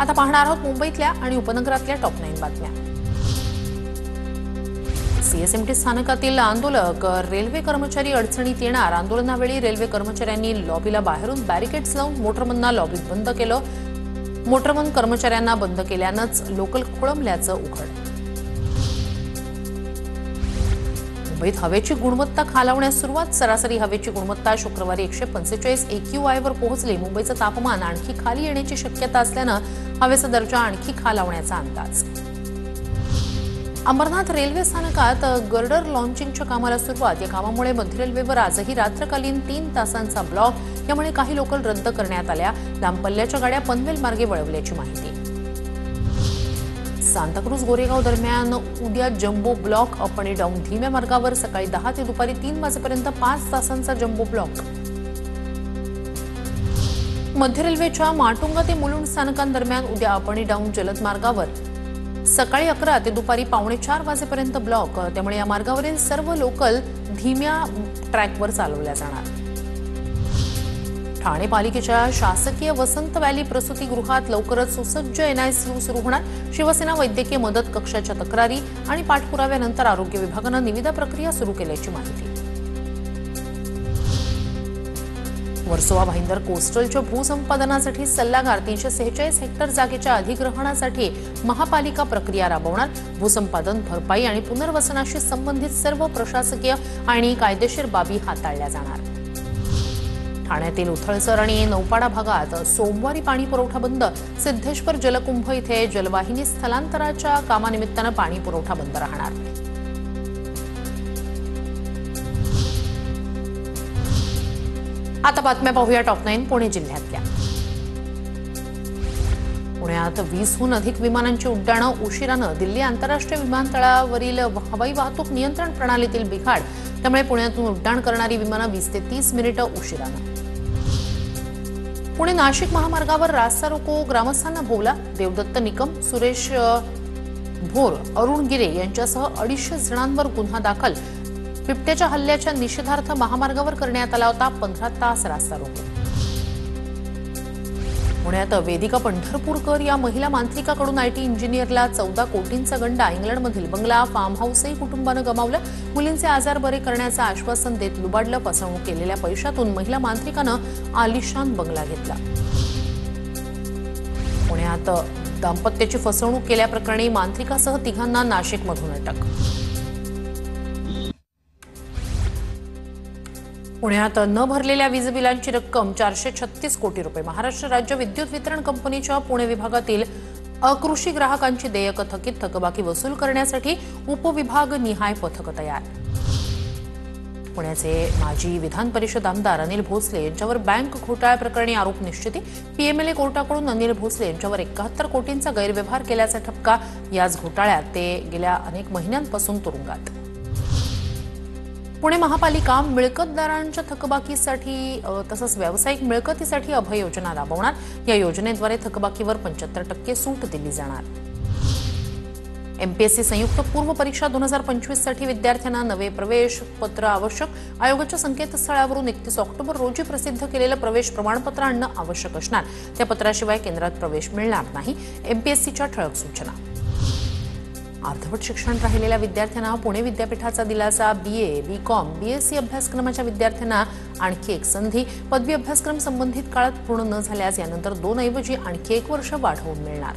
आता पाहणार आहोत मुंबईतल्या आणि उपनगरातल्या टॉप 9 बातम्या। सीएसएमटी स्थानकातील आंदोलक रेल्वे कर्मचारी अडचणीत येणार। आंदोलनावेळी रेल्वे कर्मचाऱ्यांनी लॉबीला बाहेरून बॅरिकेड्स लावून मोटरमनना लॉबीत बंद केलं। मोटरमन कर्मचाऱ्यांना बंद केल्यानंच लोकल खोळंबल्याचं उघड। मुंबईत हवेची गुणवत्ता खालावण्यास सुरुवात। सरासरी हवेची गुणवत्ता शुक्रवारी 145 AQI वर पोहोचली। मुंबईचं तापमान आणखी खाली येण्याची शक्यता असल्यानं हवेचा दर्जा आणखी खालावण्याचा अंदाज। अंबरनाथ रेल्वे स्थानकात गर्डर लॉन्चिंगच्या कामाला सुरुवात। या कामामुळे मध्य रेल्वेवर आजही रात्रकालीन 3 तासांचा ब्लॉक। यामुळे काही लोकल रद्द करण्यात आल्या। लांब पल्ल्याच्या गाड्या पनवेल मार्गे वळवल्याची माहिती। सांताक्रूज गोरेगाव दरम्यान उद्या जम्बो ब्लॉक अप आणि डाऊन धीम्या मार्गावर सकाळी 10 ते दुपारी 3 वाजेपर्यंत 5 तासांचा जम्बो ब्लॉक। मध्य रेल्वेच्या माटुंगा ते मुलुंड स्थानकांदरम्यान उद्या अप आणि डाऊन जलद मार्गावर सकाळी 11 ते दुपारी 3:45 वाजेपर्यंत ब्लॉक। त्यामुळे या मार्गावरील सर्व लोकल धीम्या ट्रॅकवर चालवल्या जाणार। ठाणे पालिकेच्या शासकीय वसंत व्हॅली प्रसूतीगृहात लवकरच सुसज्ज NICU सुरू होणार। शिवसेना वैद्यकीय मदत कक्षाच्या तक्रारी आणि पाठपुराव्यानंतर आरोग्य विभागानं निविदा प्रक्रिया सुरू केल्याची माहिती। वर्सोवा भाईंदर कोस्टलच्या भूसंपादनासाठी सल्लागार 346 हेक्टर जागेच्या अधिग्रहणासाठी महापालिका प्रक्रिया राबवणार। भूसंपादन, भरपाई आणि पुनर्वसनाशी संबंधित सर्व प्रशासकीय आणि कायदेशीर बाबी हाताळल्या जाणार। ठाण्यातील उथळसर आणि नौपाडा भागात सोमवारी पाणी पुरवठा बंद। सिद्धेश्वर जलकुंभ इथे जलवाहिनी स्थलांतराच्या कामानिमित्तानं पाणी पुरवठा बंद राहणार। आता बातम्या पाहूया टॉप 9 पुणे जिल्ह्यातल्या। पुण्यात 20हून अधिक विमानांची उड्डाणं उशिरानं। दिल्ली आंतरराष्ट्रीय विमानतळावरील हवाई वाहतूक नियंत्रण प्रणालीतील बिघाड। त्यामुळे पुण्यातून उड्डाण करणारी विमानं 20 ते 30 मिनिटं उशिरानं। पुणे नाशिक महामार्गावर रास्ता रोको ग्रामस्थांना भोवला। देवदत्त निकम, सुरेश भोर, अरुण गिरे यांच्यासह 250 जणांवर गुन्हा दाखल। बिबट्याच्या हल्ल्याच्या निषेधार्थ महामार्गावर करण्यात आला होता 15 तास रास्ता रोको। पुण्यात वेदिका पंढरपूरकर या महिला मांत्रिकाकडून IT इंजिनियरला 14 कोटींचा गंडा। इंग्लंडमधील बंगला, फार्म हाऊसही कुटुंबानं गमावलं। मुलींचे आजार बरे करण्याचं आश्वासन देत लुबाडलं। फसवणूक केलेल्या पैशातून महिला मांत्रिकानं आलिशान बंगला घेतला। पुण्यात दाम्पत्याची फसवणूक केल्याप्रकरणी मांत्रिकासह 3घांना नाशिकमधून अटक। पुण्यात न भरलेल्या वीज बिलांची रक्कम 436 कोटी रुपये। महाराष्ट्र राज्य विद्युत वितरण कंपनीच्या पुणे विभागातील अकृषी ग्राहकांची देयकं थकीत थकबाकी वसूल करण्यासाठी उपविभाग निहाय पथक तयार। पुण्याचे माजी विधान परिषद आमदार अनिल भोसले यांच्यावर बँक घोटाळा प्रकरणी आरोप निश्चिती। PMLA कोर्टाकडून अनिल भोसले यांच्यावर 71 कोटींचा गैरव्यवहार केल्याचा ठपका। याच घोटाळ्यात ते गेल्या अनेक महिन्यांपासून तुरुंगात। पुणे महापालिका मिळकतदारांच्या थकबाकीसाठी तसंच व्यावसायिक मिळकतीसाठी अभय योजना राबवणार। या योजनेद्वारे थकबाकीवर 75% सूट दिली जाणार। MPSC संयुक्त पूर्व परीक्षा 2025 साठी विद्यार्थ्यांना नवे प्रवेश पत्र आवश्यक। आयोगाच्या संकेतस्थळावरून 31 ऑक्टोबर रोजी प्रसिद्ध केलेलं प्रवेश प्रमाणपत्र आणणं आवश्यक असणार। त्या पत्राशिवाय केंद्रात प्रवेश मिळणार नाही। MPSCच्या ठळक सूचना। अर्धवट शिक्षण राहिलेल्या विद्यार्थ्यांना पुणे विद्यापीठाचा दिलासा। BA, BCom, BSc अभ्यासक्रमाच्या विद्यार्थ्यांना आणखी एक संधी। पदवी अभ्यासक्रम संबंधित काळात पूर्ण न झाल्यास यानंतर 2 ऐवजी आणखी 1 वर्ष वाढवून मिळणार।